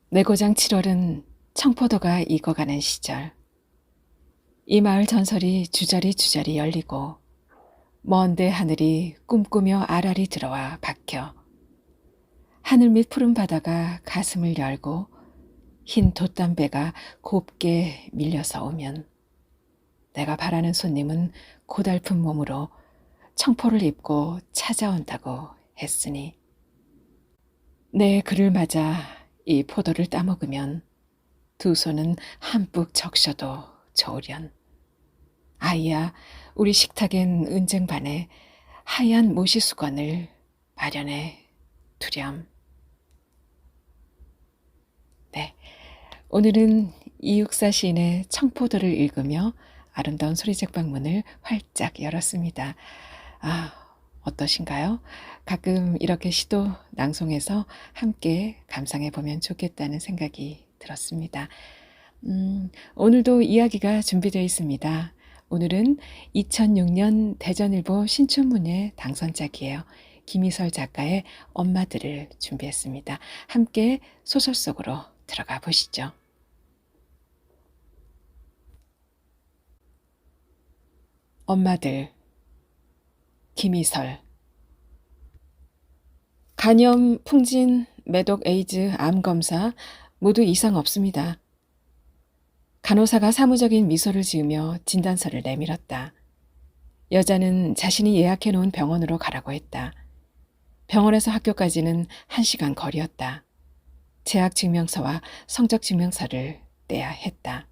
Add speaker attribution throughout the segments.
Speaker 1: 내 고장 7월은 청포도가 익어가는 시절. 이 마을 전설이 주저리 열리고 먼데 하늘이 꿈꾸며 알알이 들어와 박혀 하늘 밑 푸른 바다가 가슴을 열고 흰 돛담배가 곱게 밀려서 오면 내가 바라는 손님은 고달픈 몸으로 청포를 입고 찾아온다고 했으니 내 그를 맞아 이 포도를 따먹으면 두 손은 한뿍 적셔도 좋으련. 아이야, 우리 식탁엔 은쟁반에 하얀 모시수건을 마련해 두렴. 네, 오늘은 이육사 시인의 청포도를 읽으며 아름다운 소리책 방문을 활짝 열었습니다. 어떠신가요? 가끔 이렇게 시도 낭송해서 함께 감상해 보면 좋겠다는 생각이 들었습니다. 오늘도 이야기가 준비되어 있습니다. 오늘은 2006년 대전일보 신춘문예 당선작이에요. 김희설 작가의 엄마들을 준비했습니다. 함께 소설 속으로 들어가 보시죠. 엄마들, 김희설. 간염, 풍진, 매독, 에이즈, 암 검사 모두 이상 없습니다. 간호사가 사무적인 미소를 지으며 진단서를 내밀었다. 여자는 자신이 예약해 놓은 병원으로 가라고 했다. 병원에서 학교까지는 1시간 거리였다. 재학 증명서와 성적 증명서를 떼야 했다.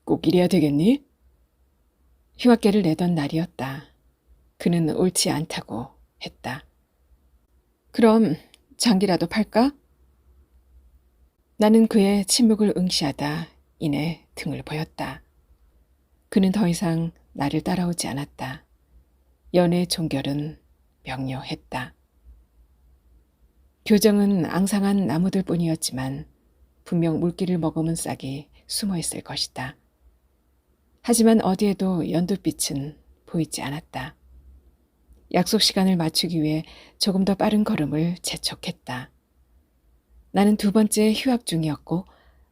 Speaker 1: 꼭 이래야 되겠니? 휴학계를 내던 날이었다. 그는 옳지 않다고 했다. 그럼 장기라도 팔까? 나는 그의 침묵을 응시하다 이내 등을 보였다. 그는 더 이상 나를 따라오지 않았다. 연애 종결은 명료했다. 교정은 앙상한 나무들 뿐이었지만 분명 물기를 머금은 싹이 숨어 있을 것이다. 하지만 어디에도 연두빛은 보이지 않았다. 약속 시간을 맞추기 위해 조금 더 빠른 걸음을 재촉했다. 나는 2번째 휴학 중이었고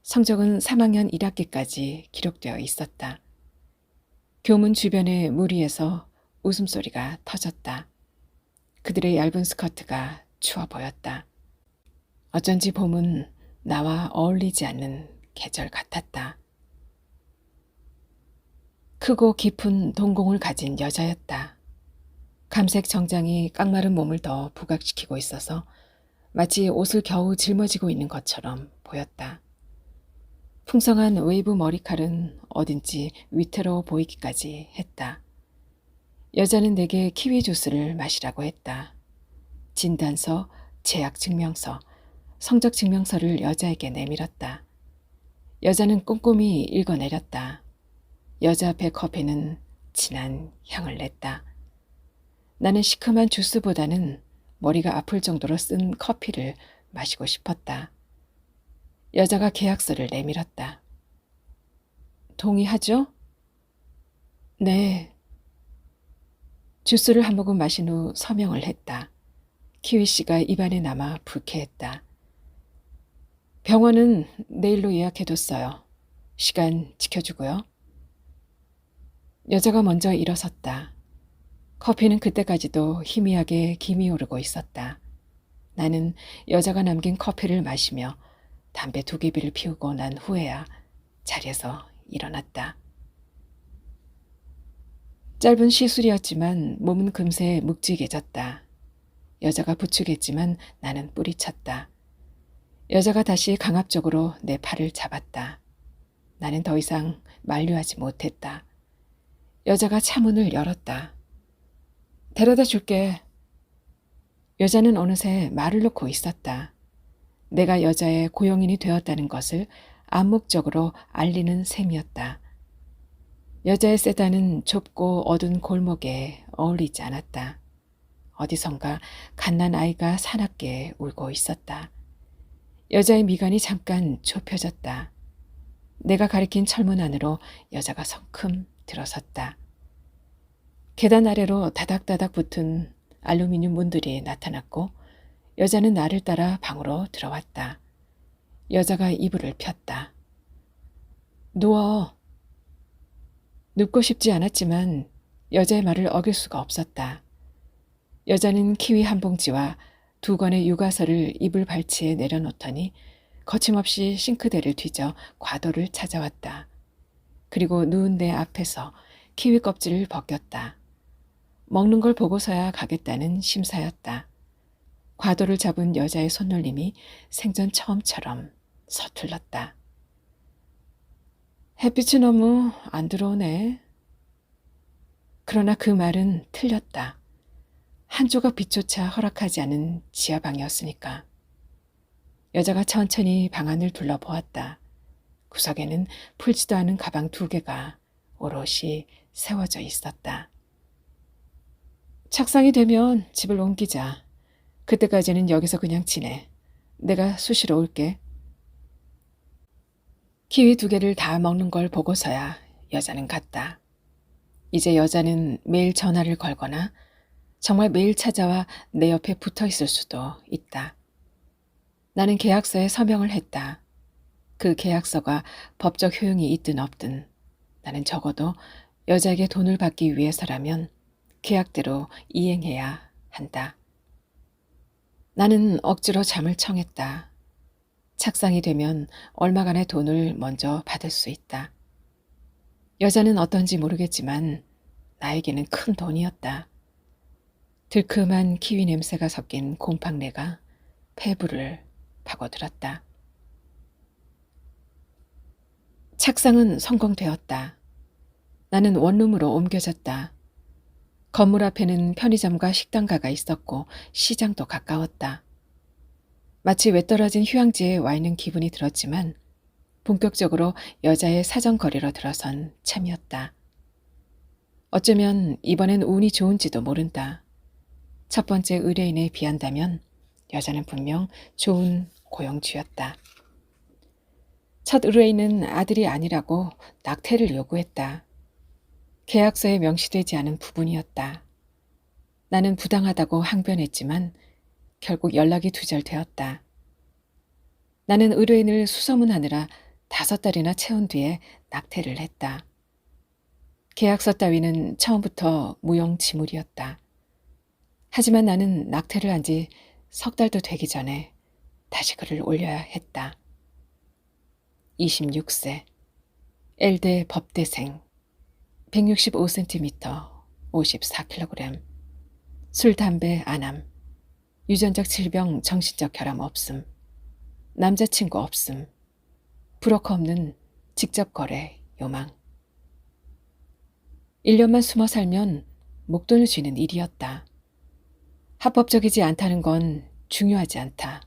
Speaker 1: 성적은 3학년 1학기까지 기록되어 있었다. 교문 주변의 무리에서 웃음소리가 터졌다. 그들의 얇은 스커트가 추워 보였다. 어쩐지 봄은 나와 어울리지 않는 계절 같았다. 크고 깊은 동공을 가진 여자였다. 감색 정장이 깡마른 몸을 더 부각시키고 있어서 마치 옷을 겨우 짊어지고 있는 것처럼 보였다. 풍성한 웨이브 머리칼은 어딘지 위태로워 보이기까지 했다. 여자는 내게 키위 주스를 마시라고 했다. 진단서, 재학 증명서, 성적 증명서를 여자에게 내밀었다. 여자는 꼼꼼히 읽어내렸다. 여자 배 커피는 진한 향을 냈다. 나는 시큼한 주스보다는 머리가 아플 정도로 쓴 커피를 마시고 싶었다. 여자가 계약서를 내밀었다. 동의하죠? 네. 주스를 한 모금 마신 후 서명을 했다. 키위씨가 입안에 남아 불쾌했다. 병원은 내일로 예약해뒀어요. 시간 지켜주고요. 여자가 먼저 일어섰다. 커피는 그때까지도 희미하게 김이 오르고 있었다. 나는 여자가 남긴 커피를 마시며 담배 2개비를 피우고 난 후에야 자리에서 일어났다. 짧은 시술이었지만 몸은 금세 묵직해졌다. 여자가 부축했지만 나는 뿌리쳤다. 여자가 다시 강압적으로 내 팔을 잡았다. 나는 더 이상 만류하지 못했다. 여자가 차문을 열었다. 데려다 줄게. 여자는 어느새 말을 놓고 있었다. 내가 여자의 고용인이 되었다는 것을 암묵적으로 알리는 셈이었다. 여자의 세단은 좁고 어두운 골목에 어울리지 않았다. 어디선가 갓난 아이가 사납게 울고 있었다. 여자의 미간이 잠깐 좁혀졌다. 내가 가리킨 철문 안으로 여자가 성큼 들어섰다. 계단 아래로 다닥다닥 붙은 알루미늄 문들이 나타났고 여자는 나를 따라 방으로 들어왔다. 여자가 이불을 폈다. 누워. 눕고 싶지 않았지만 여자의 말을 어길 수가 없었다. 여자는 키위 한 봉지와 2권의 육아서를 이불 발치에 내려놓더니 거침없이 싱크대를 뒤져 과도를 찾아왔다. 그리고 누운 내 앞에서 키위 껍질을 벗겼다. 먹는 걸 보고서야 가겠다는 심사였다. 과도를 잡은 여자의 손놀림이 생전 처음처럼 서툴렀다. 햇빛이 너무 안 들어오네. 그러나 그 말은 틀렸다. 한 조각 빛조차 허락하지 않은 지하방이었으니까. 여자가 천천히 방 안을 둘러보았다. 구석에는 풀지도 않은 가방 2개가 오롯이 세워져 있었다. 착상이 되면 집을 옮기자. 그때까지는 여기서 그냥 지내. 내가 수시로 올게. 키위 2개를 다 먹는 걸 보고서야 여자는 갔다. 이제 여자는 매일 전화를 걸거나 정말 매일 찾아와 내 옆에 붙어 있을 수도 있다. 나는 계약서에 서명을 했다. 그 계약서가 법적 효용이 있든 없든 나는 적어도 여자에게 돈을 받기 위해서라면 계약대로 이행해야 한다. 나는 억지로 잠을 청했다. 착상이 되면 얼마간의 돈을 먼저 받을 수 있다. 여자는 어떤지 모르겠지만 나에게는 큰 돈이었다. 들큼한 키위 냄새가 섞인 곰팡내가 폐부를 파고들었다. 착상은 성공되었다. 나는 원룸으로 옮겨졌다. 건물 앞에는 편의점과 식당가가 있었고 시장도 가까웠다. 마치 외떨어진 휴양지에 와 있는 기분이 들었지만 본격적으로 여자의 사정거리로 들어선 참이었다. 어쩌면 이번엔 운이 좋은지도 모른다. 첫 번째 의뢰인에 비한다면 여자는 분명 좋은 고용주였다. 첫 의뢰인은 아들이 아니라고 낙태를 요구했다. 계약서에 명시되지 않은 부분이었다. 나는 부당하다고 항변했지만 결국 연락이 두절되었다. 나는 의뢰인을 수소문하느라 5달이나 채운 뒤에 낙태를 했다. 계약서 따위는 처음부터 무용지물이었다. 하지만 나는 낙태를 한 지 3달도 되기 전에 다시 글을 올려야 했다. 26세, L대 법대생, 165cm, 54kg, 술, 담배 안함, 유전적 질병, 정신적 결함 없음, 남자친구 없음, 브로커 없는 직접 거래 요망. 1년만 숨어 살면 목돈을 쥐는 일이었다. 합법적이지 않다는 건 중요하지 않다.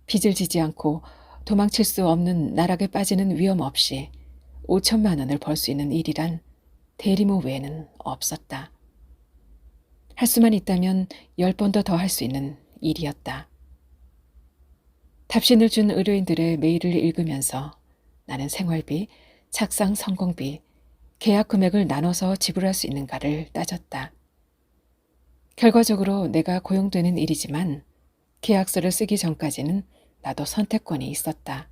Speaker 1: 빚을 지지 않고 도망칠 수 없는 나락에 빠지는 위험 없이 5천만 원을 벌 수 있는 일이란 대리모 외에는 없었다. 할 수만 있다면 10번도 더 할 수 있는 일이었다. 답신을 준 의뢰인들의 메일을 읽으면서 나는 생활비, 착상 성공비, 계약 금액을 나눠서 지불할 수 있는가를 따졌다. 결과적으로 내가 고용되는 일이지만 계약서를 쓰기 전까지는 나도 선택권이 있었다.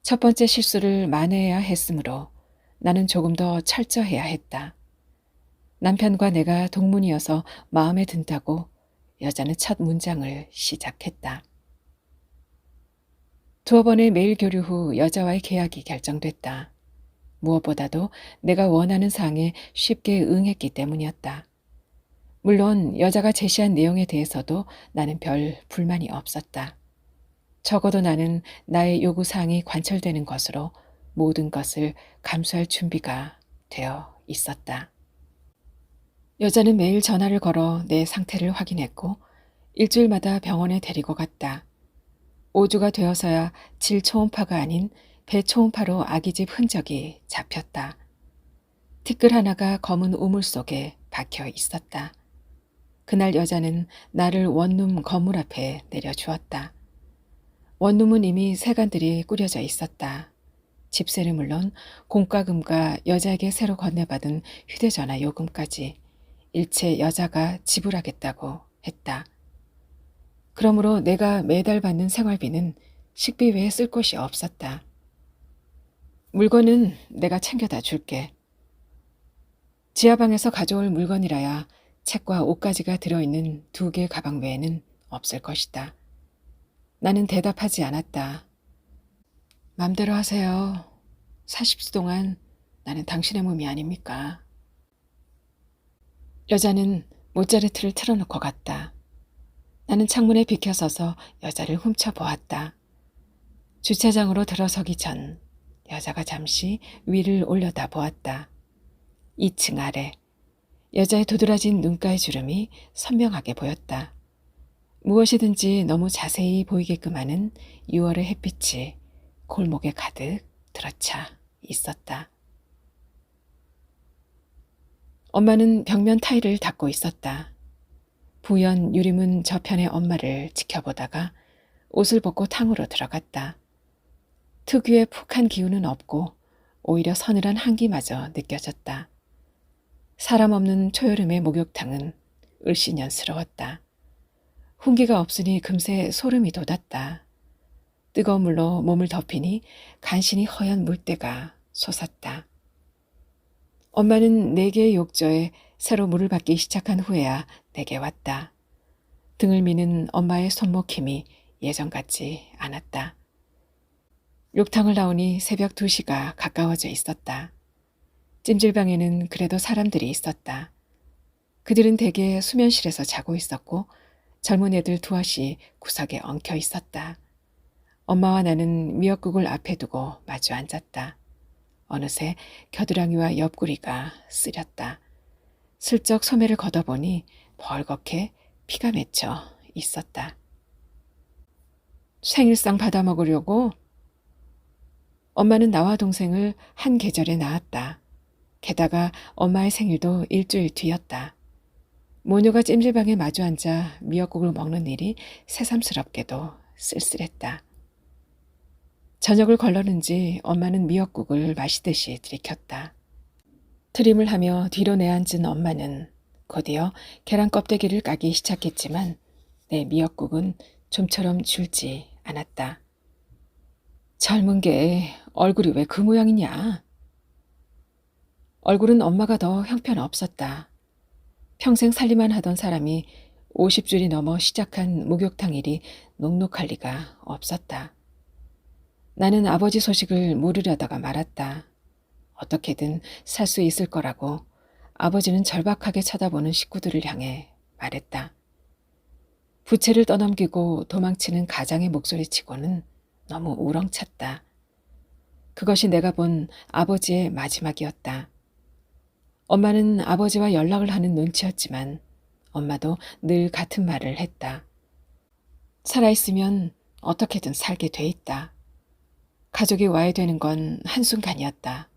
Speaker 1: 첫 번째 실수를 만회해야 했으므로 나는 조금 더 철저해야 했다. 남편과 내가 동문이어서 마음에 든다고 여자는 첫 문장을 시작했다. 2번의 메일 교류 후 여자와의 계약이 결정됐다. 무엇보다도 내가 원하는 사항에 쉽게 응했기 때문이었다. 물론 여자가 제시한 내용에 대해서도 나는 별 불만이 없었다. 적어도 나는 나의 요구사항이 관철되는 것으로 모든 것을 감수할 준비가 되어 있었다. 여자는 매일 전화를 걸어 내 상태를 확인했고 일주일마다 병원에 데리고 갔다. 5주가 되어서야 질 초음파가 아닌 배 초음파로 아기 집 흔적이 잡혔다. 티끌 하나가 검은 우물 속에 박혀 있었다. 그날 여자는 나를 원룸 건물 앞에 내려주었다. 원룸은 이미 세간들이 꾸려져 있었다. 집세는 물론 공과금과 여자에게 새로 건네받은 휴대전화 요금까지 일체 여자가 지불하겠다고 했다. 그러므로 내가 매달 받는 생활비는 식비 외에 쓸 곳이 없었다. 물건은 내가 챙겨다 줄게. 지하방에서 가져올 물건이라야 책과 옷가지가 들어있는 2개 가방 외에는 없을 것이다. 나는 대답하지 않았다. 맘대로 하세요. 40수 동안 나는 당신의 몸이 아닙니까? 여자는 모차르트를 틀어놓고 갔다. 나는 창문에 비켜서서 여자를 훔쳐보았다. 주차장으로 들어서기 전 여자가 잠시 위를 올려다 보았다. 2층 아래 여자의 도드라진 눈가의 주름이 선명하게 보였다. 무엇이든지 너무 자세히 보이게끔 하는 6월의 햇빛이 골목에 가득 들어차 있었다. 엄마는 벽면 타일을 닦고 있었다. 부연 유리문 저편의 엄마를 지켜보다가 옷을 벗고 탕으로 들어갔다. 특유의 푹한 기운은 없고 오히려 서늘한 한기마저 느껴졌다. 사람 없는 초여름의 목욕탕은 을씨년스러웠다. 훈기가 없으니 금세 소름이 돋았다. 뜨거운 물로 몸을 덮이니 간신히 허연 물때가 솟았다. 엄마는 4개의 욕조에 새로 물을 받기 시작한 후에야 내게 왔다. 등을 미는 엄마의 손목 힘이 예전 같지 않았다. 욕탕을 나오니 새벽 2시가 가까워져 있었다. 찜질방에는 그래도 사람들이 있었다. 그들은 대개 수면실에서 자고 있었고 젊은 애들 2엇이 구석에 엉켜 있었다. 엄마와 나는 미역국을 앞에 두고 마주 앉았다. 어느새 겨드랑이와 옆구리가 쓰렸다. 슬쩍 소매를 걷어보니 벌겋게 피가 맺혀 있었다. 생일상 받아 먹으려고? 엄마는 나와 동생을 한 계절에 낳았다. 게다가 엄마의 생일도 일주일 뒤였다. 모녀가 찜질방에 마주 앉아 미역국을 먹는 일이 새삼스럽게도 쓸쓸했다. 저녁을 걸렀는지 엄마는 미역국을 마시듯이 들이켰다. 트림을 하며 뒤로 내앉은 엄마는 곧이어 계란 껍데기를 까기 시작했지만 내 미역국은 좀처럼 줄지 않았다. 젊은 게 얼굴이 왜 그 모양이냐? 얼굴은 엄마가 더 형편없었다. 평생 살림만 하던 사람이 50줄이 넘어 시작한 목욕탕 일이 녹록할 리가 없었다. 나는 아버지 소식을 물으려다가 말았다. 어떻게든 살 수 있을 거라고 아버지는 절박하게 쳐다보는 식구들을 향해 말했다. 부채를 떠넘기고 도망치는 가장의 목소리치고는 너무 우렁찼다. 그것이 내가 본 아버지의 마지막이었다. 엄마는 아버지와 연락을 하는 눈치였지만 엄마도 늘 같은 말을 했다. 살아있으면 어떻게든 살게 돼 있다. 가족이 와야 되는 건 한순간이었다.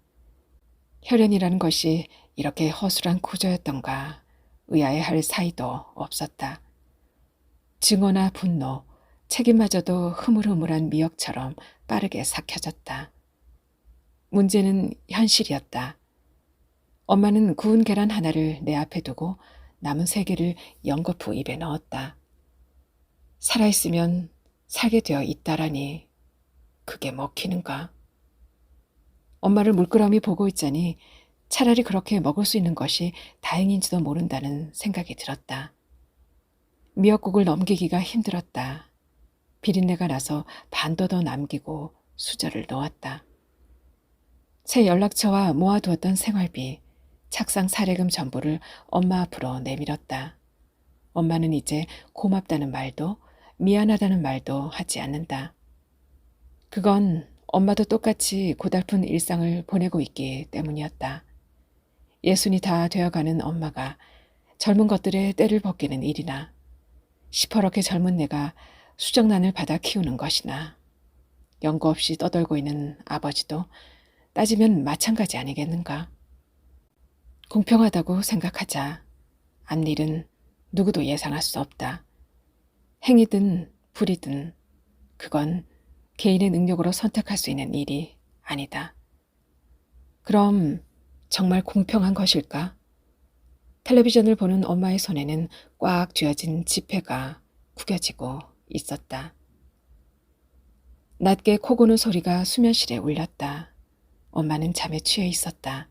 Speaker 1: 혈연이라는 것이 이렇게 허술한 구조였던가 의아해할 사이도 없었다. 증오나 분노, 책임마저도 흐물흐물한 미역처럼 빠르게 삭혀졌다. 문제는 현실이었다. 엄마는 구운 계란 하나를 내 앞에 두고 남은 3개를 연거푸 입에 넣었다. 살아있으면 살게 되어 있다라니 그게 먹히는가? 엄마를 물끄러미 보고 있자니 차라리 그렇게 먹을 수 있는 것이 다행인지도 모른다는 생각이 들었다. 미역국을 넘기기가 힘들었다. 비린내가 나서 반도 더 남기고 수저를 놓았다. 새 연락처와 모아두었던 생활비, 착상 사례금 전부를 엄마 앞으로 내밀었다. 엄마는 이제 고맙다는 말도 미안하다는 말도 하지 않는다. 그건 엄마도 똑같이 고달픈 일상을 보내고 있기 때문이었다. 60이 다 되어가는 엄마가 젊은 것들의 때를 벗기는 일이나 시퍼렇게 젊은 내가 수정란을 받아 키우는 것이나 연고 없이 떠돌고 있는 아버지도 따지면 마찬가지 아니겠는가. 공평하다고 생각하자. 앞일은 누구도 예상할 수 없다. 행이든 불이든 그건 개인의 능력으로 선택할 수 있는 일이 아니다. 그럼 정말 공평한 것일까? 텔레비전을 보는 엄마의 손에는 꽉 쥐어진 지폐가 구겨지고 있었다. 낮게 코 고는 소리가 수면실에 울렸다. 엄마는 잠에 취해 있었다.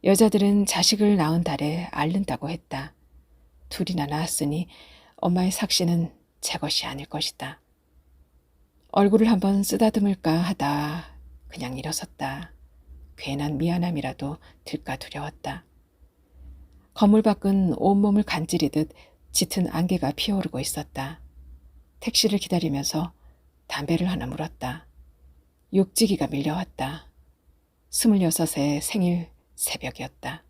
Speaker 1: 여자들은 자식을 낳은 달에 앓는다고 했다. 둘이나 낳았으니 엄마의 삭신은 제 것이 아닐 것이다. 얼굴을 한번 쓰다듬을까 하다 그냥 일어섰다. 괜한 미안함이라도 들까 두려웠다. 건물 밖은 온몸을 간지리듯 짙은 안개가 피어오르고 있었다. 택시를 기다리면서 담배를 하나 물었다. 욕지기가 밀려왔다. 26의 생일 새벽이었다.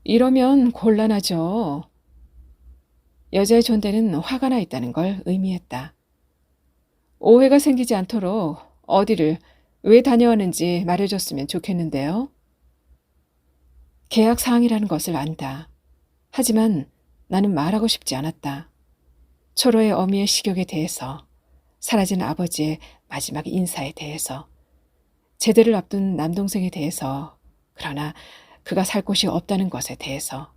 Speaker 1: 이러면 곤란하죠. 여자의 존대는 화가 나 있다는 걸 의미했다. 오해가 생기지 않도록 어디를 왜 다녀왔는지 말해줬으면 좋겠는데요. 계약 사항이라는 것을 안다. 하지만 나는 말하고 싶지 않았다. 초로의 어미의 식욕에 대해서, 사라진 아버지의 마지막 인사에 대해서, 제대를 앞둔 남동생에 대해서, 그러나 그가 살 곳이 없다는 것에 대해서.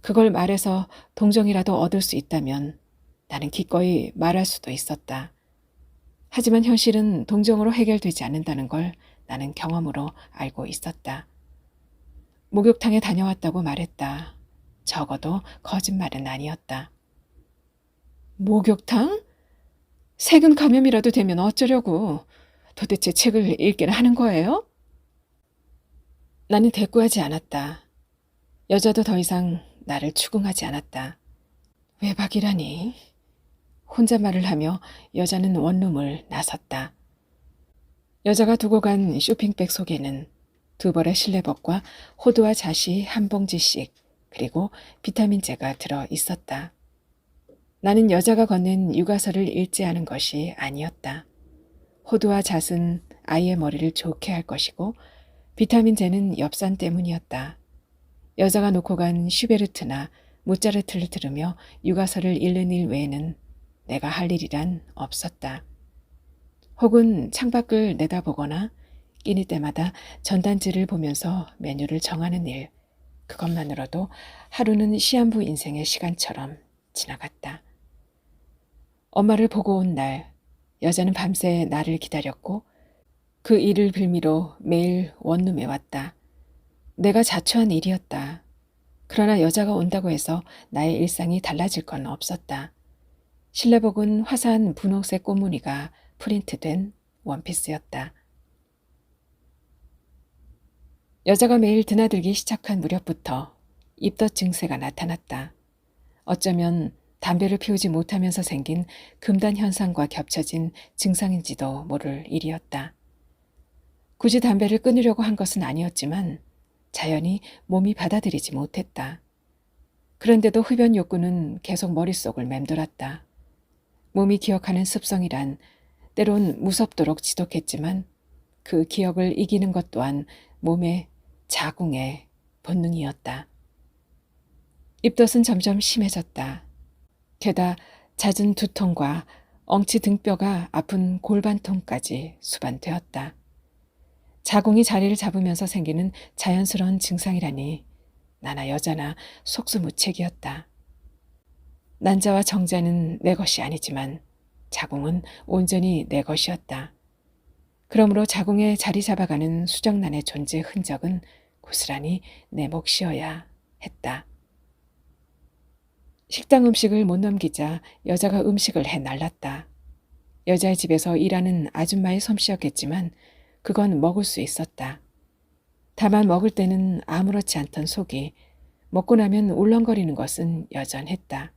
Speaker 1: 그걸 말해서 동정이라도 얻을 수 있다면 나는 기꺼이 말할 수도 있었다. 하지만 현실은 동정으로 해결되지 않는다는 걸 나는 경험으로 알고 있었다. 목욕탕에 다녀왔다고 말했다. 적어도 거짓말은 아니었다. 목욕탕? 세균 감염이라도 되면 어쩌려고. 도대체 책을 읽기나 하는 거예요? 나는 대꾸하지 않았다. 여자도 더 이상 나를 추궁하지 않았다. 외박이라니. 혼잣말을 하며 여자는 원룸을 나섰다. 여자가 두고 간 쇼핑백 속에는 두 벌의 실내복과 호두와 잣이 한 봉지씩 그리고 비타민제가 들어 있었다. 나는 여자가 건넨 육아서를 읽지 않은 것이 아니었다. 호두와 잣은 아이의 머리를 좋게 할 것이고 비타민제는 엽산 때문이었다. 여자가 놓고 간 슈베르트나 모차르트를 들으며 육아서를 읽는 일 외에는 내가 할 일이란 없었다. 혹은 창밖을 내다보거나 끼니 때마다 전단지를 보면서 메뉴를 정하는 일, 그것만으로도 하루는 시한부 인생의 시간처럼 지나갔다. 엄마를 보고 온 날, 여자는 밤새 나를 기다렸고 그 일을 빌미로 매일 원룸에 왔다. 내가 자초한 일이었다. 그러나 여자가 온다고 해서 나의 일상이 달라질 건 없었다. 실내복은 화사한 분홍색 꽃무늬가 프린트된 원피스였다. 여자가 매일 드나들기 시작한 무렵부터 입덧 증세가 나타났다. 어쩌면 담배를 피우지 못하면서 생긴 금단 현상과 겹쳐진 증상인지도 모를 일이었다. 굳이 담배를 끊으려고 한 것은 아니었지만 자연히 몸이 받아들이지 못했다. 그런데도 흡연 욕구는 계속 머릿속을 맴돌았다. 몸이 기억하는 습성이란 때론 무섭도록 지독했지만 그 기억을 이기는 것 또한 몸의 자궁의 본능이었다. 입덧은 점점 심해졌다. 게다 잦은 두통과 엉치 등뼈가 아픈 골반통까지 수반되었다. 자궁이 자리를 잡으면서 생기는 자연스러운 증상이라니 나나 여자나 속수무책이었다. 난자와 정자는 내 것이 아니지만 자궁은 온전히 내 것이었다. 그러므로 자궁에 자리 잡아가는 수정란의 존재 흔적은 고스란히 내 몫이어야 했다. 식당 음식을 못 넘기자 여자가 음식을 해 날랐다. 여자의 집에서 일하는 아줌마의 솜씨였겠지만 그건 먹을 수 있었다. 다만 먹을 때는 아무렇지 않던 속이 먹고 나면 울렁거리는 것은 여전했다.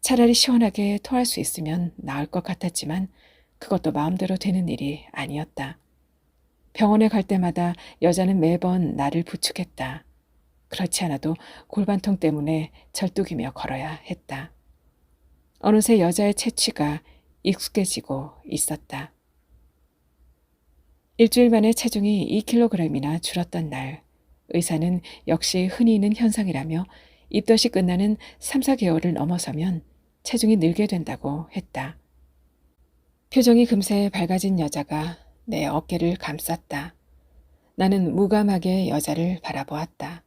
Speaker 1: 차라리 시원하게 토할 수 있으면 나을 것 같았지만 그것도 마음대로 되는 일이 아니었다. 병원에 갈 때마다 여자는 매번 나를 부축했다. 그렇지 않아도 골반통 때문에 절뚝이며 걸어야 했다. 어느새 여자의 체취가 익숙해지고 있었다. 일주일 만에 체중이 2kg이나 줄었던 날, 의사는 역시 흔히 있는 현상이라며 입덧이 끝나는 3, 4개월을 넘어서면 체중이 늘게 된다고 했다. 표정이 금세 밝아진 여자가 내 어깨를 감쌌다. 나는 무감하게 여자를 바라보았다.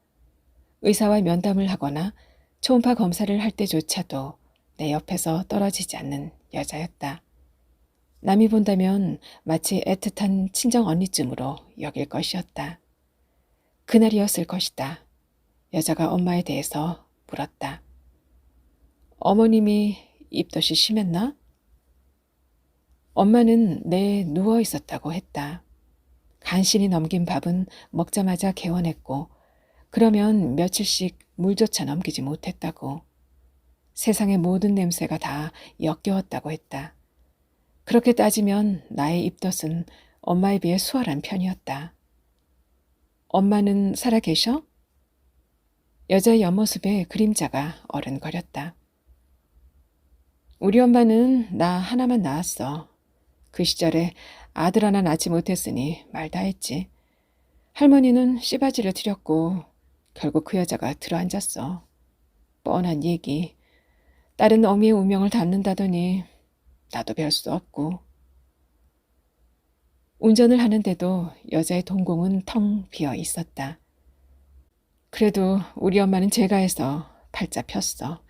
Speaker 1: 의사와 면담을 하거나 초음파 검사를 할 때조차도 내 옆에서 떨어지지 않는 여자였다. 남이 본다면 마치 애틋한 친정 언니쯤으로 여길 것이었다. 그날이었을 것이다. 여자가 엄마에 대해서 물었다. 어머님이 입덧이 심했나? 엄마는 내에 누워 있었다고 했다. 간신히 넘긴 밥은 먹자마자 개원했고 그러면 며칠씩 물조차 넘기지 못했다고. 세상의 모든 냄새가 다 역겨웠다고 했다. 그렇게 따지면 나의 입덧은 엄마에 비해 수월한 편이었다. 엄마는 살아계셔? 여자의 옆모습에 그림자가 어른거렸다. 우리 엄마는 나 하나만 낳았어. 그 시절에 아들 하나 낳지 못했으니 말 다 했지. 할머니는 씨바지를 들였고 결국 그 여자가 들어앉았어. 뻔한 얘기. 딸은 어미의 운명을 담는다더니 나도 별 수 없고. 운전을 하는데도 여자의 동공은 텅 비어 있었다. 그래도 우리 엄마는 제가 해서 팔자 폈어.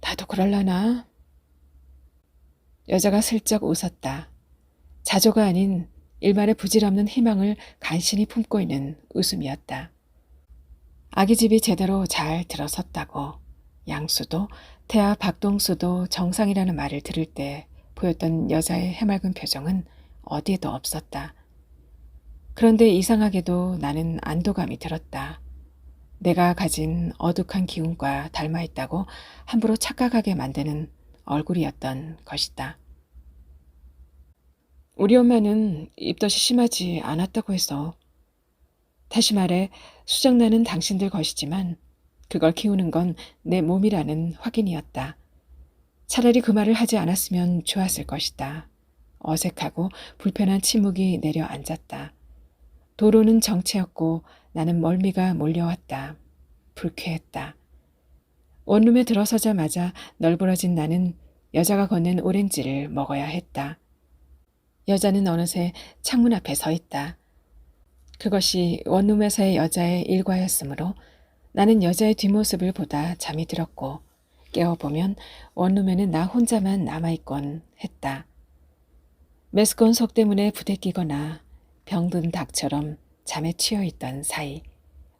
Speaker 1: 나도 그럴라나? 여자가 슬쩍 웃었다. 자조가 아닌 일말의 부질없는 희망을 간신히 품고 있는 웃음이었다. 아기집이 제대로 잘 들어섰다고. 양수도 태아 박동수도 정상이라는 말을 들을 때 보였던 여자의 해맑은 표정은 어디에도 없었다. 그런데 이상하게도 나는 안도감이 들었다. 내가 가진 어둑한 기운과 닮아있다고 함부로 착각하게 만드는 얼굴이었던 것이다. 우리 엄마는 입덧이 심하지 않았다고 해서. 다시 말해 수정란은 당신들 것이지만 그걸 키우는 건 내 몸이라는 확인이었다. 차라리 그 말을 하지 않았으면 좋았을 것이다. 어색하고 불편한 침묵이 내려앉았다. 도로는 정체였고 나는 멀미가 몰려왔다. 불쾌했다. 원룸에 들어서자마자 널브러진 나는 여자가 건넨 오렌지를 먹어야 했다. 여자는 어느새 창문 앞에 서 있다. 그것이 원룸에서의 여자의 일과였으므로 나는 여자의 뒷모습을 보다 잠이 들었고 깨어보면 원룸에는 나 혼자만 남아있곤 했다. 메스꺼운 속 때문에 부대끼거나 병든 닭처럼 잠에 취해있던 사이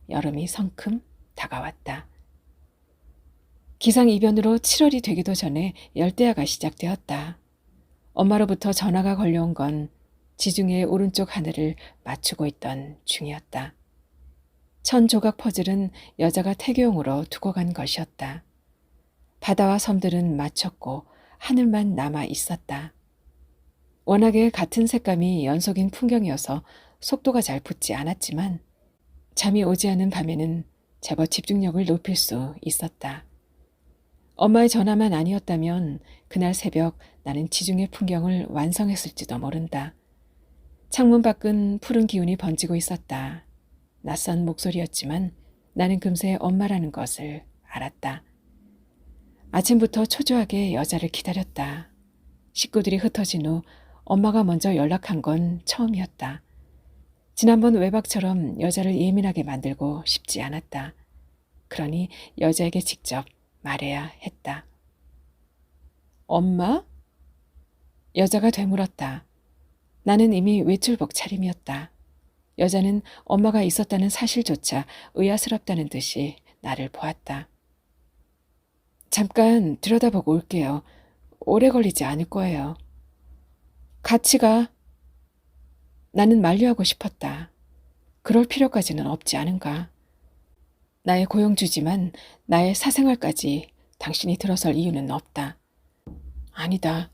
Speaker 1: 여름이 성큼 다가왔다. 기상이변으로 7월이 되기도 전에 열대야가 시작되었다. 엄마로부터 전화가 걸려온 건 지중해의 오른쪽 하늘을 맞추고 있던 중이었다. 천 조각 퍼즐은 여자가 태교용으로 두고 간 것이었다. 바다와 섬들은 맞췄고 하늘만 남아 있었다. 워낙에 같은 색감이 연속인 풍경이어서 속도가 잘 붙지 않았지만 잠이 오지 않은 밤에는 제법 집중력을 높일 수 있었다. 엄마의 전화만 아니었다면 그날 새벽 나는 지중해 풍경을 완성했을지도 모른다. 창문 밖은 푸른 기운이 번지고 있었다. 낯선 목소리였지만 나는 금세 엄마라는 것을 알았다. 아침부터 초조하게 여자를 기다렸다. 식구들이 흩어진 후 엄마가 먼저 연락한 건 처음이었다. 지난번 외박처럼 여자를 예민하게 만들고 싶지 않았다. 그러니 여자에게 직접 말해야 했다. 엄마? 여자가 되물었다. 나는 이미 외출복 차림이었다. 여자는 엄마가 있었다는 사실조차 의아스럽다는 듯이 나를 보았다. 잠깐 들여다보고 올게요. 오래 걸리지 않을 거예요. 같이 가. 나는 만류하고 싶었다. 그럴 필요까지는 없지 않은가. 나의 고용주지만 나의 사생활까지 당신이 들어설 이유는 없다. 아니다.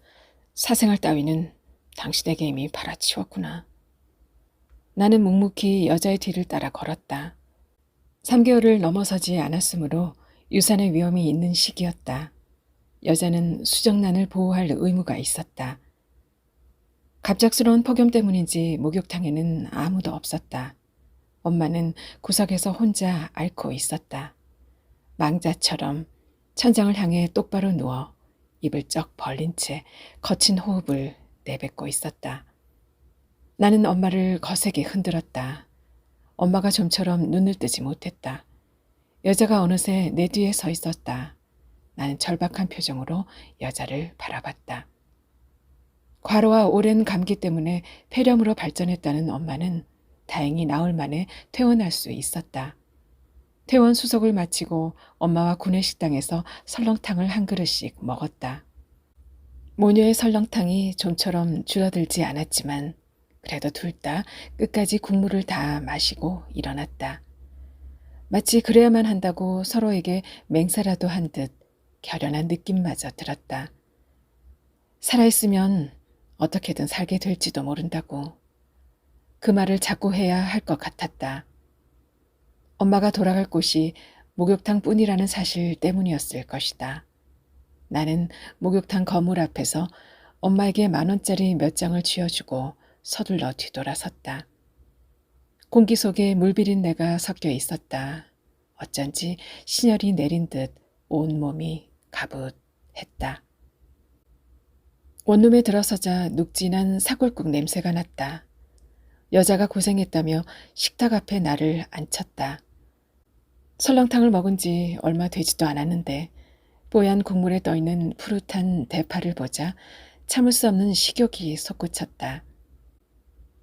Speaker 1: 사생활 따위는 당신에게 이미 팔아치웠구나. 나는 묵묵히 여자의 뒤를 따라 걸었다. 3개월을 넘어서지 않았으므로 유산의 위험이 있는 시기였다. 여자는 수정란을 보호할 의무가 있었다. 갑작스러운 폭염 때문인지 목욕탕에는 아무도 없었다. 엄마는 구석에서 혼자 앓고 있었다. 망자처럼 천장을 향해 똑바로 누워 입을 쩍 벌린 채 거친 호흡을 내뱉고 있었다. 나는 엄마를 거세게 흔들었다. 엄마가 좀처럼 눈을 뜨지 못했다. 여자가 어느새 내 뒤에 서 있었다. 나는 절박한 표정으로 여자를 바라봤다. 과로와 오랜 감기 때문에 폐렴으로 발전했다는 엄마는 다행히 나흘 만에 퇴원할 수 있었다. 퇴원 수속을 마치고 엄마와 구내식당에서 설렁탕을 한 그릇씩 먹었다. 모녀의 설렁탕이 좀처럼 줄어들지 않았지만 그래도 둘 다 끝까지 국물을 다 마시고 일어났다. 마치 그래야만 한다고 서로에게 맹세라도 한 듯 결연한 느낌마저 들었다. 살아있으면 어떻게든 살게 될지도 모른다고. 그 말을 자꾸 해야 할 것 같았다. 엄마가 돌아갈 곳이 목욕탕뿐이라는 사실 때문이었을 것이다. 나는 목욕탕 거울 앞에서 엄마에게 10,000원짜리 몇 장을 쥐어주고 서둘러 뒤돌아섰다. 공기 속에 물비린내가 섞여 있었다. 어쩐지 신혈이 내린 듯 온몸이 가붓했다. 원룸에 들어서자 눅진한 사골국 냄새가 났다. 여자가 고생했다며 식탁 앞에 나를 앉혔다. 설렁탕을 먹은 지 얼마 되지도 않았는데 뽀얀 국물에 떠있는 푸릇한 대파를 보자 참을 수 없는 식욕이 솟구쳤다.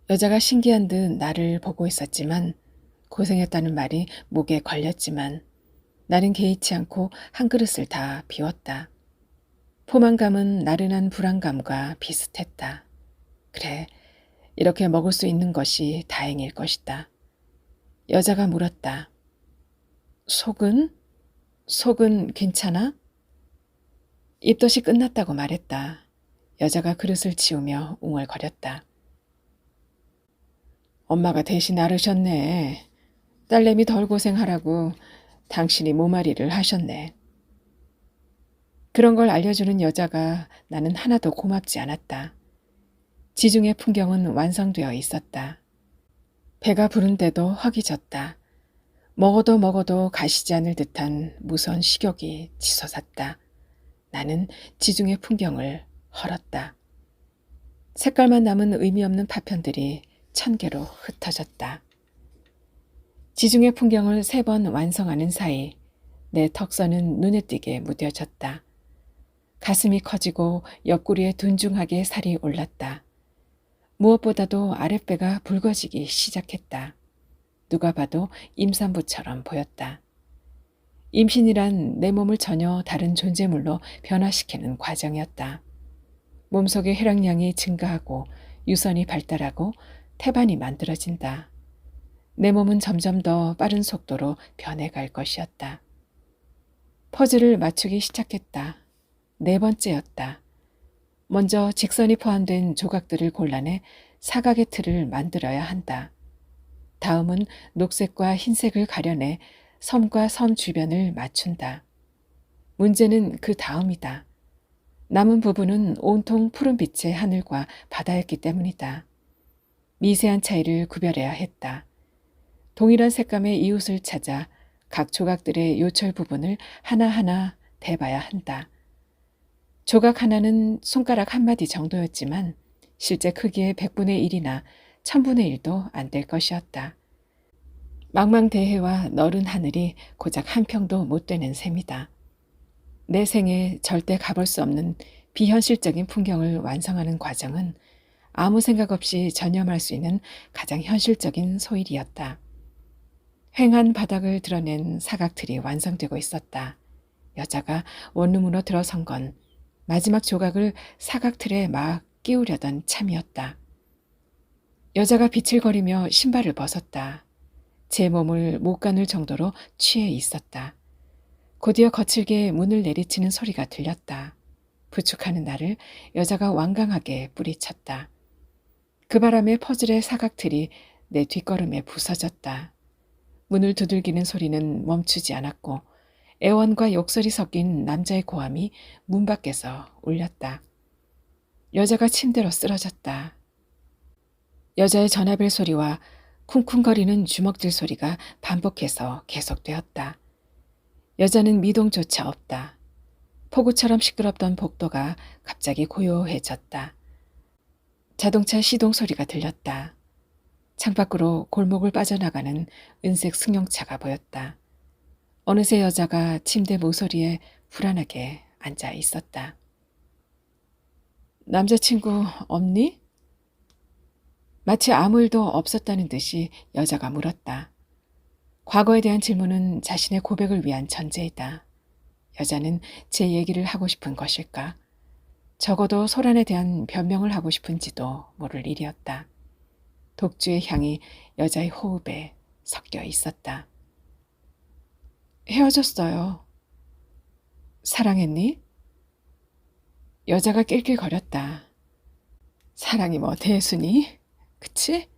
Speaker 1: 여자가 신기한 듯 나를 보고 있었지만 고생했다는 말이 목에 걸렸지만 나는 개의치 않고 한 그릇을 다 비웠다. 포만감은 나른한 불안감과 비슷했다. 그래, 이렇게 먹을 수 있는 것이 다행일 것이다. 여자가 물었다. 속은? 속은 괜찮아? 입덧이 끝났다고 말했다. 여자가 그릇을 치우며 웅얼거렸다. 엄마가 대신 앓으셨네. 딸내미 덜 고생하라고 당신이 모마리를 하셨네. 그런 걸 알려주는 여자가 나는 하나도 고맙지 않았다. 지중해 풍경은 완성되어 있었다. 배가 부른데도 허기 졌다. 먹어도 먹어도 가시지 않을 듯한 무서운 식욕이 치솟았다. 나는 지중해 풍경을 헐었다. 색깔만 남은 의미 없는 파편들이 1000개로 흩어졌다. 지중해 풍경을 3번 완성하는 사이 내 턱선은 눈에 띄게 무뎌졌다. 가슴이 커지고 옆구리에 둔중하게 살이 올랐다. 무엇보다도 아랫배가 붉어지기 시작했다. 누가 봐도 임산부처럼 보였다. 임신이란 내 몸을 전혀 다른 존재물로 변화시키는 과정이었다. 몸속의 혈액량이 증가하고 유선이 발달하고 태반이 만들어진다. 내 몸은 점점 더 빠른 속도로 변해갈 것이었다. 퍼즐을 맞추기 시작했다. 4번째였다. 먼저 직선이 포함된 조각들을 골라내 사각의 틀을 만들어야 한다. 다음은 녹색과 흰색을 가려내 섬과 섬 주변을 맞춘다. 문제는 그 다음이다. 남은 부분은 온통 푸른빛의 하늘과 바다였기 때문이다. 미세한 차이를 구별해야 했다. 동일한 색감의 이웃을 찾아 각 조각들의 요철 부분을 하나하나 대봐야 한다. 조각 하나는 손가락 한마디 정도였지만 실제 크기의 100분의 1이나 1000분의 1도 안 될 것이었다. 망망대해와 너른 하늘이 고작 한 평도 못 되는 셈이다. 내 생에 절대 가볼 수 없는 비현실적인 풍경을 완성하는 과정은 아무 생각 없이 전념할 수 있는 가장 현실적인 소일이었다. 휑한 바닥을 드러낸 사각틀이 완성되고 있었다. 여자가 원룸으로 들어선 건 마지막 조각을 사각틀에 막 끼우려던 참이었다. 여자가 비틀거리며 신발을 벗었다. 제 몸을 못 가눌 정도로 취해 있었다. 곧이어 거칠게 문을 내리치는 소리가 들렸다. 부축하는 나를 여자가 완강하게 뿌리쳤다. 그 바람에 퍼즐의 사각틀이 내 뒷걸음에 부서졌다. 문을 두들기는 소리는 멈추지 않았고 애원과 욕설이 섞인 남자의 고함이 문 밖에서 울렸다. 여자가 침대로 쓰러졌다. 여자의 전화벨 소리와 쿵쿵거리는 주먹질 소리가 반복해서 계속되었다. 여자는 미동조차 없다. 폭우처럼 시끄럽던 복도가 갑자기 고요해졌다. 자동차 시동 소리가 들렸다. 창밖으로 골목을 빠져나가는 은색 승용차가 보였다. 어느새 여자가 침대 모서리에 불안하게 앉아 있었다. 남자친구 없니? 마치 아무 일도 없었다는 듯이 여자가 물었다. 과거에 대한 질문은 자신의 고백을 위한 전제이다. 여자는 제 얘기를 하고 싶은 것일까? 적어도 소란에 대한 변명을 하고 싶은지도 모를 일이었다. 독주의 향이 여자의 호흡에 섞여 있었다. 헤어졌어요. 사랑했니? 여자가 낄낄거렸다. 사랑이 뭐 대수니? 그치?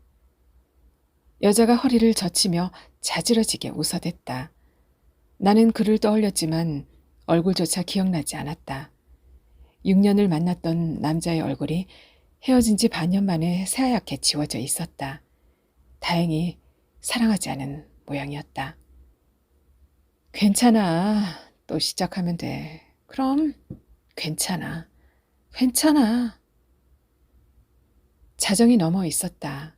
Speaker 1: 여자가 허리를 젖히며 자지러지게 웃어댔다. 나는 그를 떠올렸지만 얼굴조차 기억나지 않았다. 6년을 만났던 남자의 얼굴이 헤어진 지 반년 만에 새하얗게 지워져 있었다. 다행히 사랑하지 않은 모양이었다. 괜찮아. 또 시작하면 돼. 그럼 괜찮아. 괜찮아. 자정이 넘어 있었다.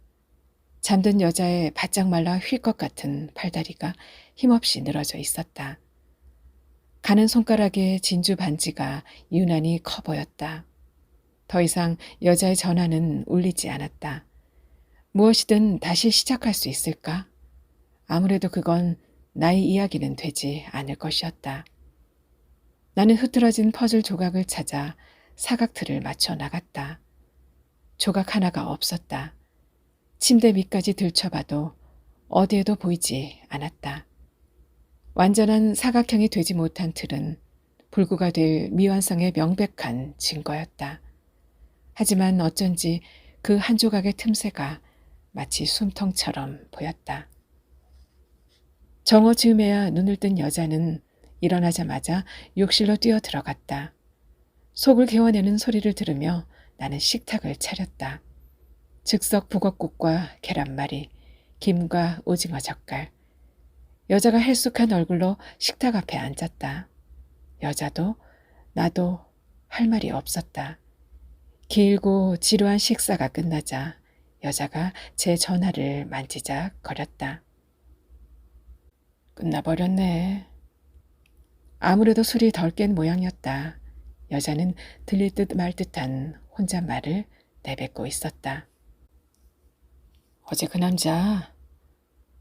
Speaker 1: 잠든 여자의 바짝 말라 휠 것 같은 팔다리가 힘없이 늘어져 있었다. 가는 손가락에 진주 반지가 유난히 커 보였다. 더 이상 여자의 전화는 울리지 않았다. 무엇이든 다시 시작할 수 있을까? 아무래도 그건 나의 이야기는 되지 않을 것이었다. 나는 흐트러진 퍼즐 조각을 찾아 사각틀을 맞춰 나갔다. 조각 하나가 없었다. 침대 밑까지 들춰봐도 어디에도 보이지 않았다. 완전한 사각형이 되지 못한 틀은 불구가 될 미완성의 명백한 증거였다. 하지만 어쩐지 그 한 조각의 틈새가 마치 숨통처럼 보였다. 정오 즈음에야 눈을 뜬 여자는 일어나자마자 욕실로 뛰어 들어갔다. 속을 개워내는 소리를 들으며 나는 식탁을 차렸다. 즉석 북엇국과 계란말이, 김과 오징어 젓갈. 여자가 헬쑥한 얼굴로 식탁 앞에 앉았다. 여자도 나도 할 말이 없었다. 길고 지루한 식사가 끝나자 여자가 제 전화를 만지작거렸다. 끝나버렸네. 아무래도 술이 덜 깬 모양이었다. 여자는 들릴 듯 말 듯한 혼잣말을 내뱉고 있었다. 어제 그 남자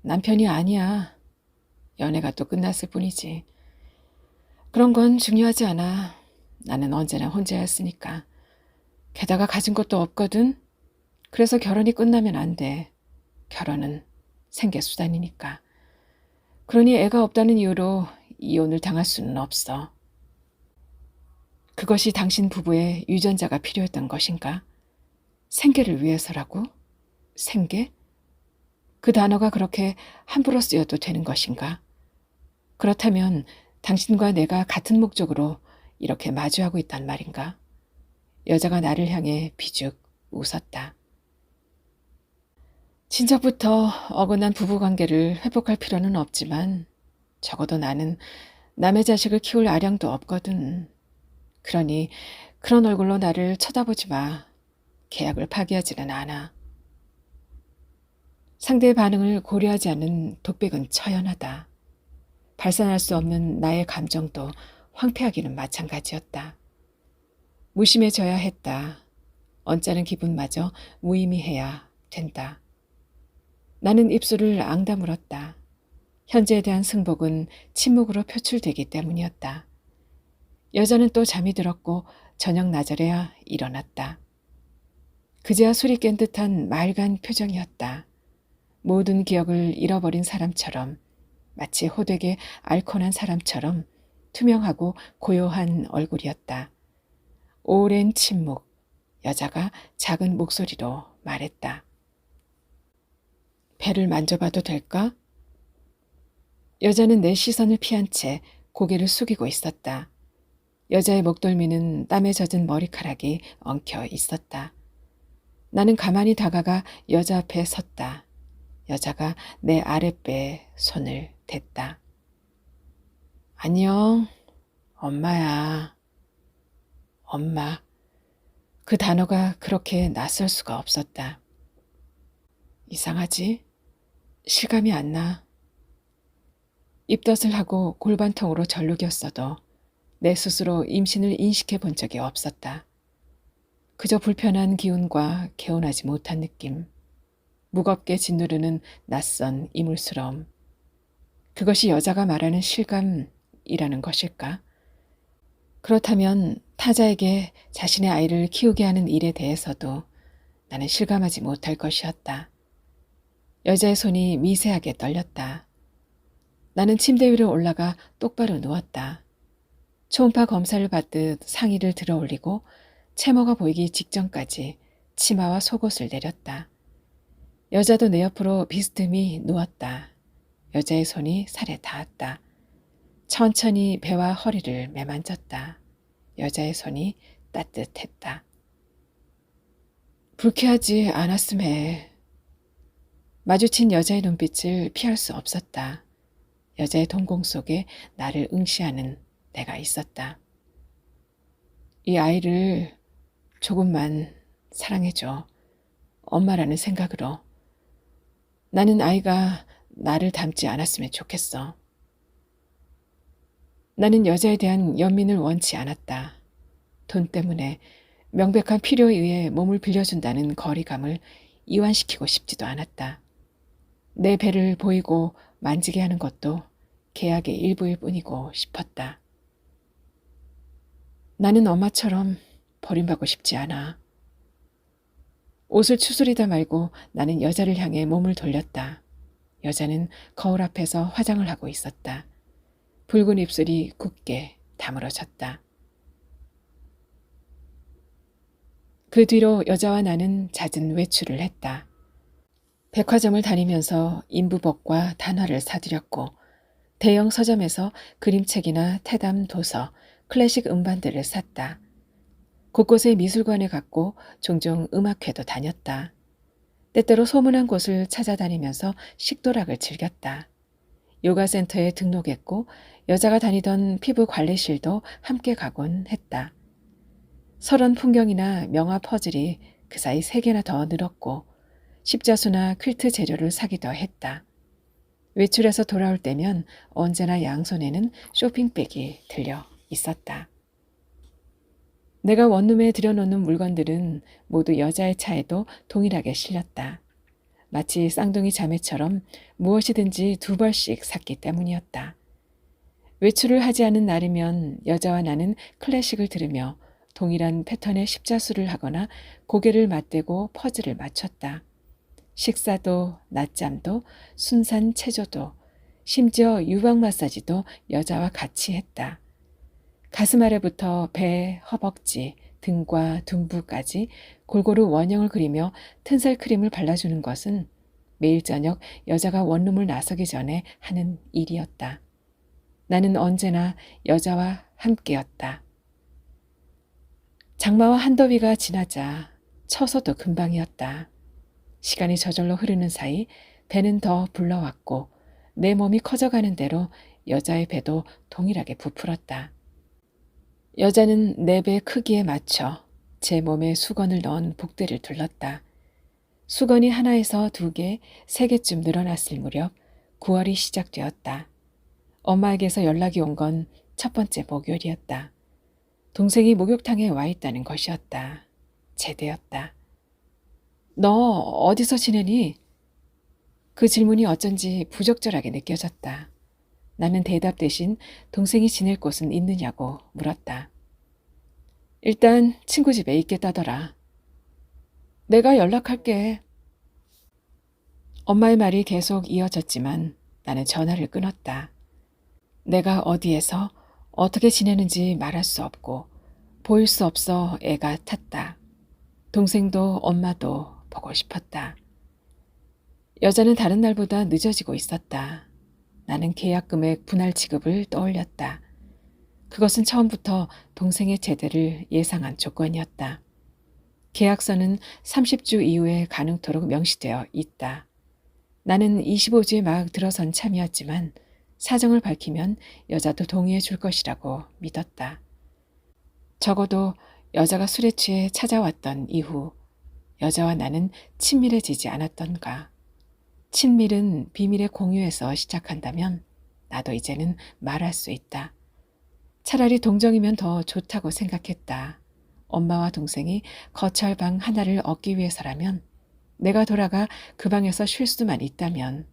Speaker 1: 남편이 아니야. 연애가 또 끝났을 뿐이지. 그런 건 중요하지 않아. 나는 언제나 혼자였으니까. 게다가 가진 것도 없거든. 그래서 결혼이 끝나면 안 돼. 결혼은 생계수단이니까. 그러니 애가 없다는 이유로 이혼을 당할 수는 없어. 그것이 당신 부부의 유전자가 필요했던 것인가? 생계를 위해서라고? 생계? 그 단어가 그렇게 함부로 쓰여도 되는 것인가? 그렇다면 당신과 내가 같은 목적으로 이렇게 마주하고 있단 말인가? 여자가 나를 향해 비죽 웃었다. 진작부터 어긋난 부부관계를 회복할 필요는 없지만 적어도 나는 남의 자식을 키울 아량도 없거든. 그러니 그런 얼굴로 나를 쳐다보지 마. 계약을 파기하지는 않아. 상대의 반응을 고려하지 않는 독백은 처연하다. 발산할 수 없는 나의 감정도 황폐하기는 마찬가지였다. 무심해져야 했다. 언짢은 기분마저 무의미해야 된다. 나는 입술을 앙다물었다. 현재에 대한 승복은 침묵으로 표출되기 때문이었다. 여자는 또 잠이 들었고 저녁 나절에야 일어났다. 그제야 술이 깬 듯한 맑은 표정이었다. 모든 기억을 잃어버린 사람처럼, 마치 호되게 앓곤한 사람처럼 투명하고 고요한 얼굴이었다. 오랜 침묵, 여자가 작은 목소리로 말했다. 배를 만져봐도 될까? 여자는 내 시선을 피한 채 고개를 숙이고 있었다. 여자의 목덜미는 땀에 젖은 머리카락이 엉켜 있었다. 나는 가만히 다가가 여자 앞에 섰다. 여자가 내 아랫배에 손을 댔다. 안녕, 엄마야. 엄마. 그 단어가 그렇게 낯설 수가 없었다. 이상하지? 실감이 안 나. 입덧을 하고 골반통으로 절룩였어도 내 스스로 임신을 인식해 본 적이 없었다. 그저 불편한 기운과 개운하지 못한 느낌, 무겁게 짓누르는 낯선 이물스러움. 그것이 여자가 말하는 실감이라는 것일까? 그렇다면 타자에게 자신의 아이를 키우게 하는 일에 대해서도 나는 실감하지 못할 것이었다. 여자의 손이 미세하게 떨렸다. 나는 침대 위로 올라가 똑바로 누웠다. 초음파 검사를 받듯 상의를 들어 올리고 채모가 보이기 직전까지 치마와 속옷을 내렸다. 여자도 내 옆으로 비스듬히 누웠다. 여자의 손이 살에 닿았다. 천천히 배와 허리를 매만졌다. 여자의 손이 따뜻했다. 불쾌하지 않았음 해. 마주친 여자의 눈빛을 피할 수 없었다. 여자의 동공 속에 나를 응시하는 내가 있었다. 이 아이를 조금만 사랑해줘. 엄마라는 생각으로. 나는 아이가 나를 닮지 않았으면 좋겠어. 나는 여자에 대한 연민을 원치 않았다. 돈 때문에 명백한 필요에 의해 몸을 빌려준다는 거리감을 이완시키고 싶지도 않았다. 내 배를 보이고 만지게 하는 것도 계약의 일부일 뿐이고 싶었다. 나는 엄마처럼 버림받고 싶지 않아. 옷을 추스리다 말고 나는 여자를 향해 몸을 돌렸다. 여자는 거울 앞에서 화장을 하고 있었다. 붉은 입술이 굳게 다물어졌다. 그 뒤로 여자와 나는 잦은 외출을 했다. 백화점을 다니면서 인부복과 단화를 사들였고 대형 서점에서 그림책이나 태담 도서, 클래식 음반들을 샀다. 곳곳에 미술관에 갔고 종종 음악회도 다녔다. 때때로 소문난 곳을 찾아다니면서 식도락을 즐겼다. 요가센터에 등록했고 여자가 다니던 피부 관리실도 함께 가곤 했다. 설원 풍경이나 명화 퍼즐이 그 사이 3개나 더 늘었고 십자수나 퀼트 재료를 사기도 했다. 외출해서 돌아올 때면 언제나 양손에는 쇼핑백이 들려 있었다. 내가 원룸에 들여놓는 물건들은 모두 여자의 차에도 동일하게 실렸다. 마치 쌍둥이 자매처럼 무엇이든지 2벌씩 샀기 때문이었다. 외출을 하지 않은 날이면 여자와 나는 클래식을 들으며 동일한 패턴의 십자수를 하거나 고개를 맞대고 퍼즐을 맞췄다. 식사도 낮잠도 순산 체조도 심지어 유방 마사지도 여자와 같이 했다. 가슴 아래부터 배, 허벅지, 등과 둔부까지 골고루 원형을 그리며 튼살 크림을 발라주는 것은 매일 저녁 여자가 원룸을 나서기 전에 하는 일이었다. 나는 언제나 여자와 함께였다. 장마와 한더위가 지나자 처서도 금방이었다. 시간이 저절로 흐르는 사이 배는 더 불러왔고 내 몸이 커져가는 대로 여자의 배도 동일하게 부풀었다. 여자는 내 배 크기에 맞춰 제 몸에 수건을 넣은 복대를 둘렀다. 수건이 하나에서 2개, 3개쯤 늘어났을 무렵 9월이 시작되었다. 엄마에게서 연락이 온 건 첫 번째 목요일이었다. 동생이 목욕탕에 와 있다는 것이었다. 제대였다. 너 어디서 지내니? 그 질문이 어쩐지 부적절하게 느껴졌다. 나는 대답 대신 동생이 지낼 곳은 있느냐고 물었다. 일단 친구 집에 있겠다더라. 내가 연락할게. 엄마의 말이 계속 이어졌지만 나는 전화를 끊었다. 내가 어디에서 어떻게 지내는지 말할 수 없고 보일 수 없어 애가 탔다. 동생도 엄마도 보고 싶었다. 여자는 다른 날보다 늦어지고 있었다. 나는 계약 금액 분할 지급을 떠올렸다. 그것은 처음부터 동생의 제대를 예상한 조건이었다. 계약서는 30주 이후에 가능토록 명시되어 있다. 나는 25주에 막 들어선 참이었지만 사정을 밝히면 여자도 동의해 줄 것이라고 믿었다. 적어도 여자가 술에 취해 찾아왔던 이후 여자와 나는 친밀해지지 않았던가. 친밀은 비밀의 공유에서 시작한다면 나도 이제는 말할 수 있다. 차라리 동정이면 더 좋다고 생각했다. 엄마와 동생이 거처할 방 하나를 얻기 위해서라면, 내가 돌아가 그 방에서 쉴 수만 있다면,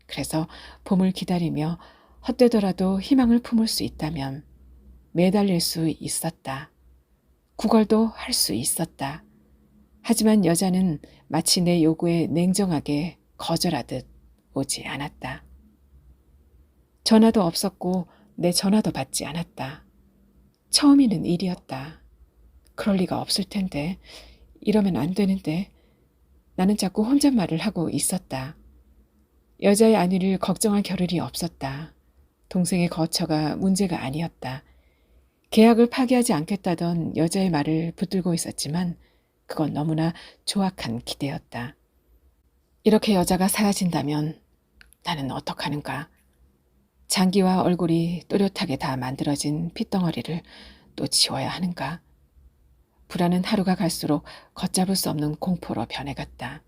Speaker 1: 그래서 봄을 기다리며 헛되더라도 희망을 품을 수 있다면 매달릴 수 있었다. 구걸도 할 수 있었다. 하지만 여자는 마치 내 요구에 냉정하게 거절하듯 오지 않았다. 전화도 없었고 내 전화도 받지 않았다. 처음이는 일이었다. 그럴 리가 없을 텐데, 이러면 안 되는데. 나는 자꾸 혼잣말을 하고 있었다. 여자의 안위를 걱정할 겨를이 없었다. 동생의 거처가 문제가 아니었다. 계약을 파기하지 않겠다던 여자의 말을 붙들고 있었지만 그건 너무나 조악한 기대였다. 이렇게 여자가 사라진다면 나는 어떡하는가. 장기와 얼굴이 또렷하게 다 만들어진 핏덩어리를 또 지워야 하는가. 불안은 하루가 갈수록 걷잡을 수 없는 공포로 변해갔다.